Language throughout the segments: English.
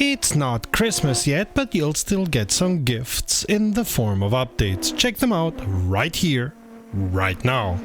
It's not Christmas yet, but you'll still get some gifts in the form of updates. Check them out right here, right now.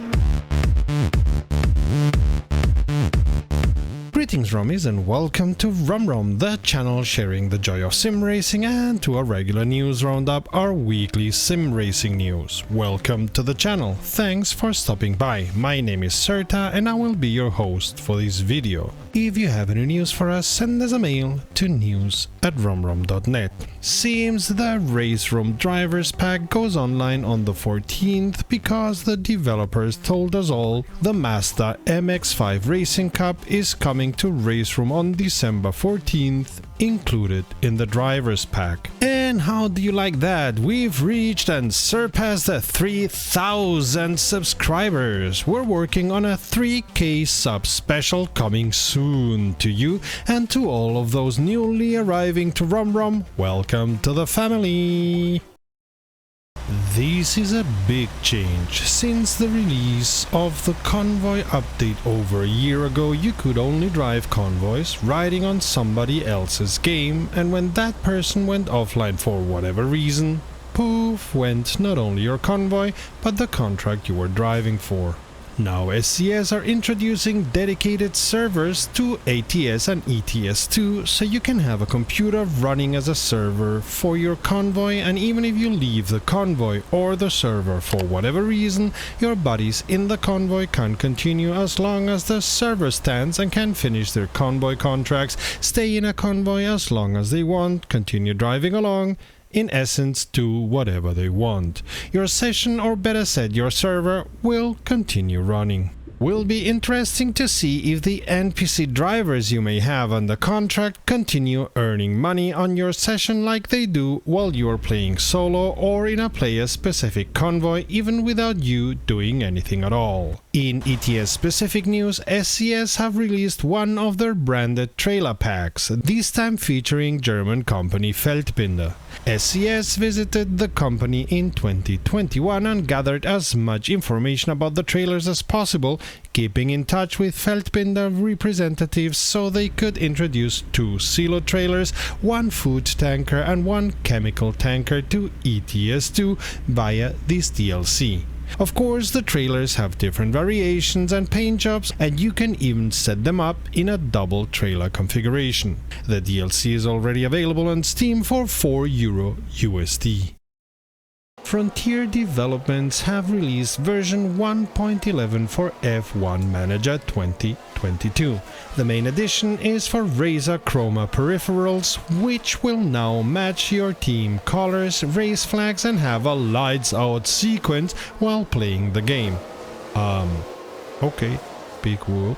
Greetings Rummies and welcome to Rum, the channel sharing the joy of sim racing, and to a regular news roundup, our weekly sim racing news. Welcome to the channel, thanks for stopping by. My name is Serta and I will be your host for this video. If you have any news for us, send us a mail to news@rumrum.net. Seems the Race Room Drivers Pack goes online on the 14th because the developers told us all the Mazda MX-5 Racing Cup is coming to Race Room on December 14th, included in the Drivers Pack. And how do you like that? We've reached and surpassed the 3,000 subscribers. We're working on a 3K sub special coming soon to you, and to all of those newly arriving to Rum, welcome to the family. This is a big change. Since the release of the Convoy update over a year ago, you could only drive convoys riding on somebody else's game, and when that person went offline for whatever reason, poof went not only your convoy, but the contract you were driving for. Now SCS are introducing dedicated servers to ATS and ETS2, so you can have a computer running as a server for your convoy, and even if you leave the convoy or the server for whatever reason, your buddies in the convoy can continue as long as the server stands and can finish their convoy contracts, stay in a convoy as long as they want, continue driving along, in essence do whatever they want. Your session, or better said your server, will continue running. Will be interesting to see if the NPC drivers you may have on the contract continue earning money on your session like they do while you are playing solo or in a player-specific convoy, even without you doing anything at all. In ETS-specific news, SCS have released one of their branded trailer packs, this time featuring German company Feldbinder. SCS visited the company in 2021 and gathered as much information about the trailers as possible, keeping in touch with Feldbinder representatives so they could introduce 2 silo trailers, 1 food tanker and 1 chemical tanker to ETS2 via this DLC. Of course, the trailers have different variations and paint jobs, and you can even set them up in a double trailer configuration. The DLC is already available on Steam for €4 USD. Frontier Developments have released version 1.11 for F1 Manager 2022. The main addition is for Razer Chroma peripherals, which will now match your team colors, race flags, and have a lights out sequence while playing the game. Okay, big whoop.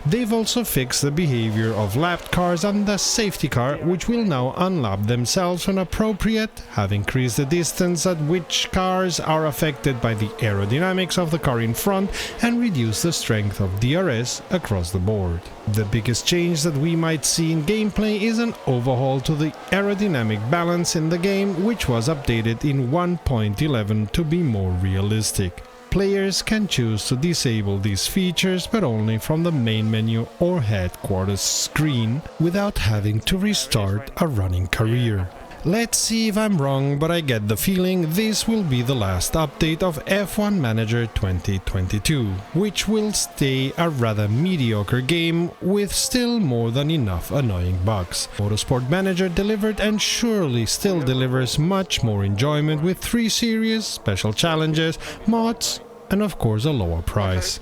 They've also fixed the behavior of lapped cars and the safety car, which will now unlap themselves when appropriate, have increased the distance at which cars are affected by the aerodynamics of the car in front, and reduce the strength of DRS across the board. The biggest change that we might see in gameplay is an overhaul to the aerodynamic balance in the game, which was updated in 1.11 to be more realistic. Players can choose to disable these features, but only from the main menu or headquarters screen without having to restart a running career. Let's see if I'm wrong, but I get the feeling this will be the last update of F1 Manager 2022, which will stay a rather mediocre game with still more than enough annoying bugs. Motorsport Manager delivered and surely still delivers much more enjoyment with 3 series, special challenges, mods, and of course a lower price.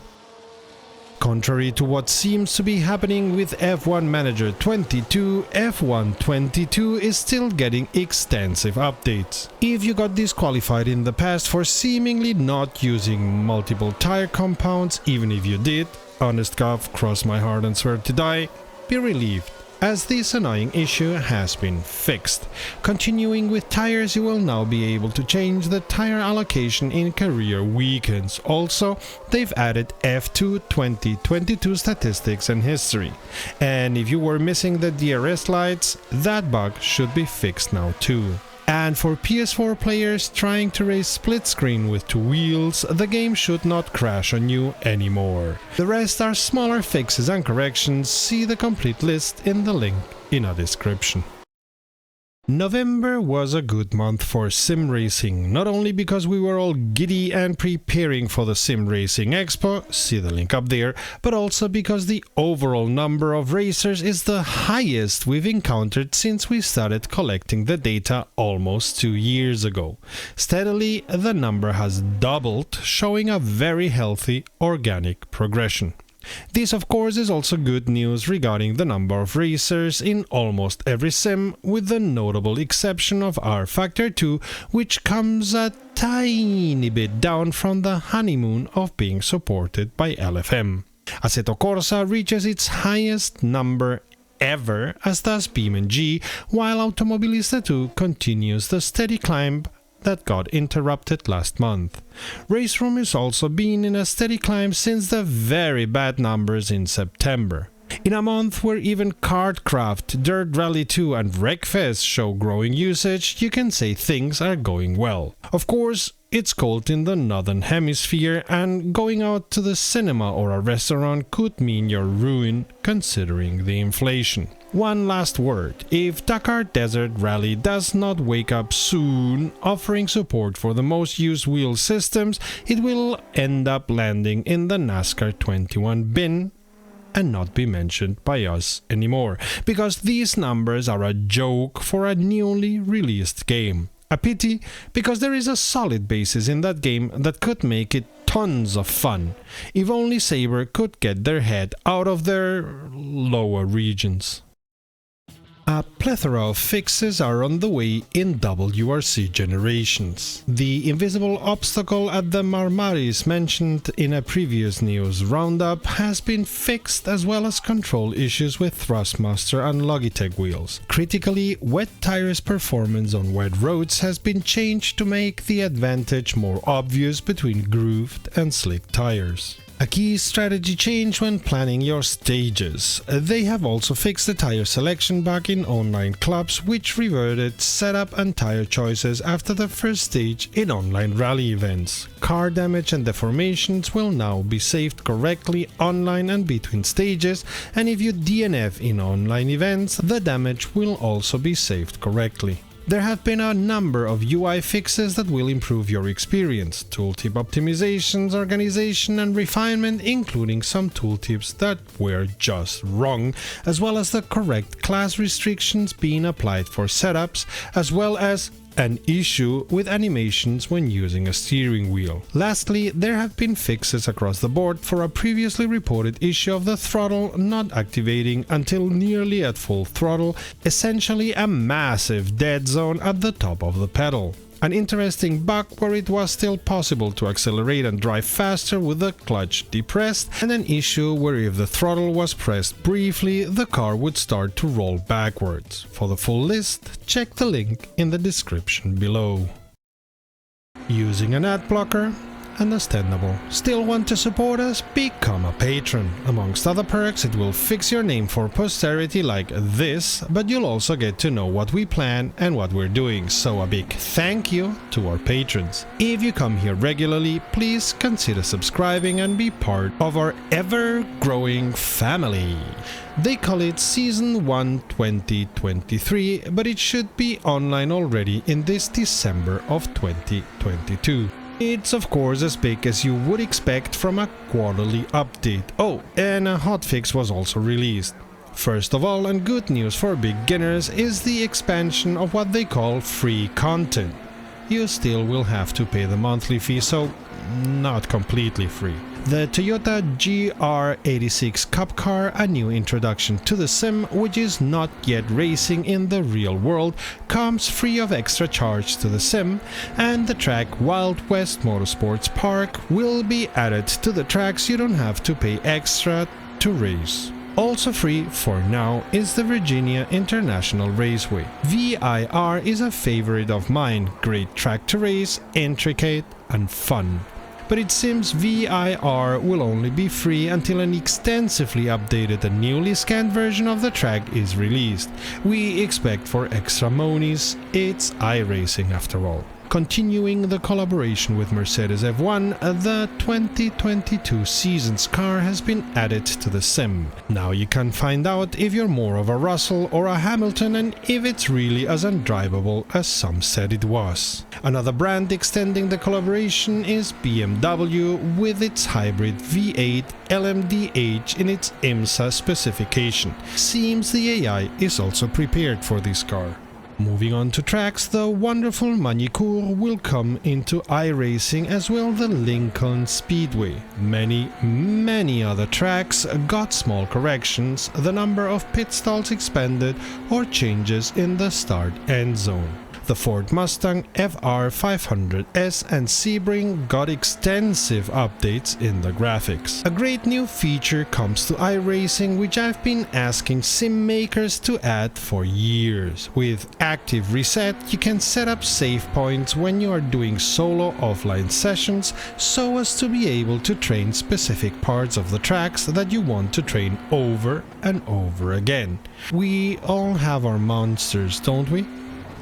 Contrary to what seems to be happening with F1 Manager 22, F1 22 is still getting extensive updates. If you got disqualified in the past for seemingly not using multiple tire compounds, even if you did, honest God, cross my heart and swear to die, be relieved, as this annoying issue has been fixed. Continuing with tires, you will now be able to change the tire allocation in career weekends. Also, they've added F2 2022 statistics and history. And if you were missing the DRS lights, that bug should be fixed now too. And for PS4 players trying to race split screen with 2 wheels, the game should not crash on you anymore. The rest are smaller fixes and corrections. See the complete list in the link in a description. November was a good month for sim racing, not only because we were all giddy and preparing for the Sim Racing Expo, see the link up there, but also because the overall number of racers is the highest we've encountered since we started collecting the data almost 2 years ago. Steadily, the number has doubled, showing a very healthy organic progression. This, of course, is also good news regarding the number of racers in almost every sim, with the notable exception of R Factor 2, which comes a tiny bit down from the honeymoon of being supported by LFM. Assetto Corsa reaches its highest number ever, as does BeamNG, while Automobilista 2 continues the steady climb that got interrupted last month. Race Room is also been in a steady climb since the very bad numbers in September. In a month where even Kartcraft, Dirt Rally 2 and Wreckfest show growing usage, you can say things are going well. Of course, it's cold in the northern hemisphere, and going out to the cinema or a restaurant could mean you're ruined considering the inflation. One last word: if Dakar Desert Rally does not wake up soon, offering support for the most used wheel systems, it will end up landing in the NASCAR 21 bin and not be mentioned by us anymore, because these numbers are a joke for a newly released game. A pity, because there is a solid basis in that game that could make it tons of fun, if only Saber could get their head out of their lower regions. A plethora of fixes are on the way in WRC Generations. The invisible obstacle at the Marmaris mentioned in a previous news roundup has been fixed, as well as control issues with Thrustmaster and Logitech wheels. Critically, wet tires performance on wet roads has been changed to make the advantage more obvious between grooved and slick tires. A key strategy change when planning your stages. They have also fixed the tire selection bug in online clubs, which reverted setup and tire choices after the first stage in online rally events. Car damage and deformations will now be saved correctly online and between stages, and if you DNF in online events, the damage will also be saved correctly. There have been a number of UI fixes that will improve your experience, tooltip optimizations, organization and refinement, including some tooltips that were just wrong, as well as the correct class restrictions being applied for setups, as well as an issue with animations when using a steering wheel. Lastly, there have been fixes across the board for a previously reported issue of the throttle not activating until nearly at full throttle, essentially a massive dead zone at the top of the pedal. An interesting bug where it was still possible to accelerate and drive faster with the clutch depressed, and an issue where if the throttle was pressed briefly, the car would start to roll backwards. For the full list, check the link in the description below. Using an ad blocker? Understandable. Still want to support us? Become a patron. Amongst other perks, it will fix your name for posterity like this, but you'll also get to know what we plan and what we're doing, so a big thank you to our patrons. If you come here regularly, please consider subscribing and be part of our ever-growing family. They call it Season 1 2023, but it should be online already in this December of 2022. It's of course as big as you would expect from a quarterly update. Oh, and a hotfix was also released. First of all, and good news for beginners, is the expansion of what they call free content. You still will have to pay the monthly fee, so not completely free. The Toyota GR86 Cup car, a new introduction to the sim which is not yet racing in the real world, comes free of extra charge to the sim, and the track Wild West Motorsports Park will be added to the tracks you don't have to pay extra to race. Also free for now is the Virginia International Raceway. VIR is a favorite of mine, great track to race, intricate and fun. But it seems VIR will only be free until an extensively updated and newly scanned version of the track is released. We expect for extra monies, it's iRacing after all. Continuing the collaboration with Mercedes F1, the 2022 season's car has been added to the sim. Now you can find out if you're more of a Russell or a Hamilton and if it's really as undrivable as some said it was. Another brand extending the collaboration is BMW with its hybrid V8 LMDH in its IMSA specification. Seems the AI is also prepared for this car. Moving on to tracks, the wonderful Magny-Cours will come into iRacing as well the Lincoln Speedway. Many other tracks got small corrections, the number of pit stalls expanded or changes in the start-end zone. The Ford Mustang FR500S and Sebring got extensive updates in the graphics. A great new feature comes to iRacing which I've been asking sim makers to add for years. With Active Reset you can set up save points when you are doing solo offline sessions so as to be able to train specific parts of the tracks that you want to train over and over again. We all have our monsters, don't we?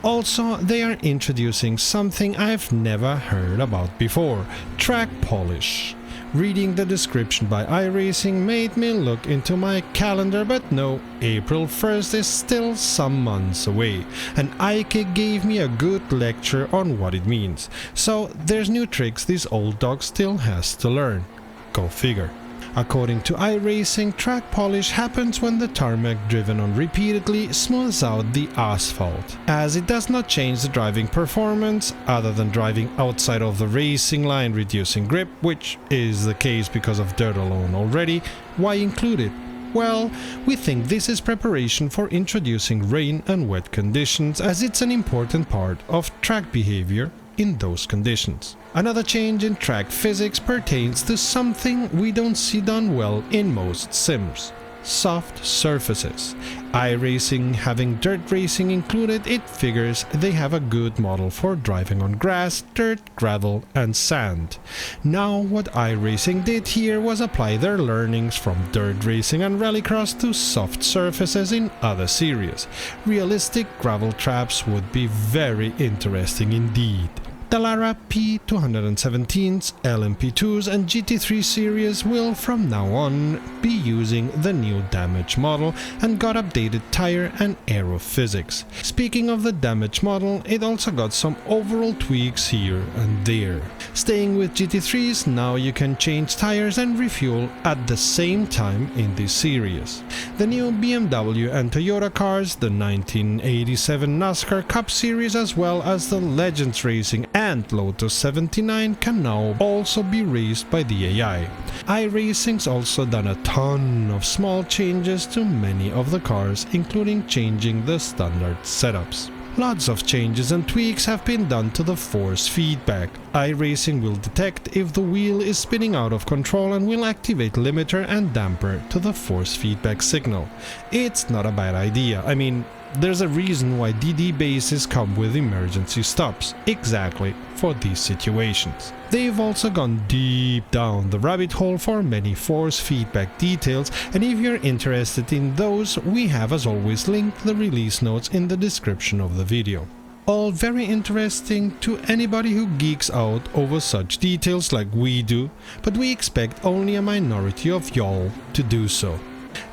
Also, they are introducing something I've never heard about before, track polish. Reading the description by iRacing made me look into my calendar, but no, April 1st is still some months away, and Ike gave me a good lecture on what it means. So there's new tricks this old dog still has to learn. Go figure. According to iRacing, track polish happens when the tarmac driven on repeatedly smooths out the asphalt. As it does not change the driving performance, other than driving outside of the racing line reducing grip, which is the case because of dirt alone already, why include it? Well, we think this is preparation for introducing rain and wet conditions, as it's an important part of track behavior in those conditions. Another change in track physics pertains to something we don't see done well in most sims: soft surfaces. iRacing having dirt racing included, it figures they have a good model for driving on grass, dirt, gravel and sand. Now what iRacing did here was apply their learnings from dirt racing and rallycross to soft surfaces in other series. Realistic gravel traps would be very interesting indeed. The Lara P217s, LMP2s and GT3 series will from now on be using the new damage model and got updated tire and aero physics. Speaking of the damage model, it also got some overall tweaks here and there. Staying with GT3s, now you can change tires and refuel at the same time in this series. The new BMW and Toyota cars, the 1987 NASCAR Cup Series as well as the Legends Racing and Lotus 79 can now also be raced by the AI. iRacing's also done a ton of small changes to many of the cars, including changing the standard setups. Lots of changes and tweaks have been done to the force feedback. iRacing will detect if the wheel is spinning out of control and will activate limiter and damper to the force feedback signal. It's not a bad idea. I mean, there's a reason why DD bases come with emergency stops, exactly for these situations. They've also gone deep down the rabbit hole for many force feedback details, and if you're interested in those, we have as always linked the release notes in the description of the video. All very interesting to anybody who geeks out over such details like we do, but we expect only a minority of y'all to do so.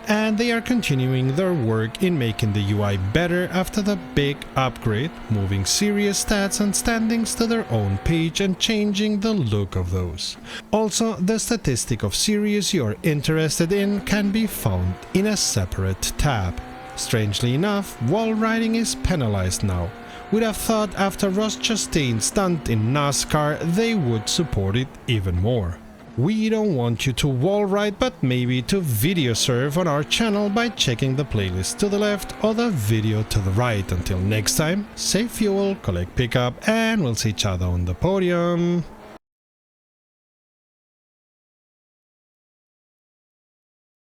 And they are continuing their work in making the UI better after the big upgrade, moving serious stats and standings to their own page and changing the look of those. Also, the statistic of series you're interested in can be found in a separate tab. Strangely enough, wall riding is penalized now. We'd have thought after Ross Chastain's stunt in NASCAR they would support it even more. We don't want you to wall ride, but maybe to video surf on our channel by checking the playlist to the left or the video to the right. Until next time, save fuel, collect pickup, and we'll see each other on the podium.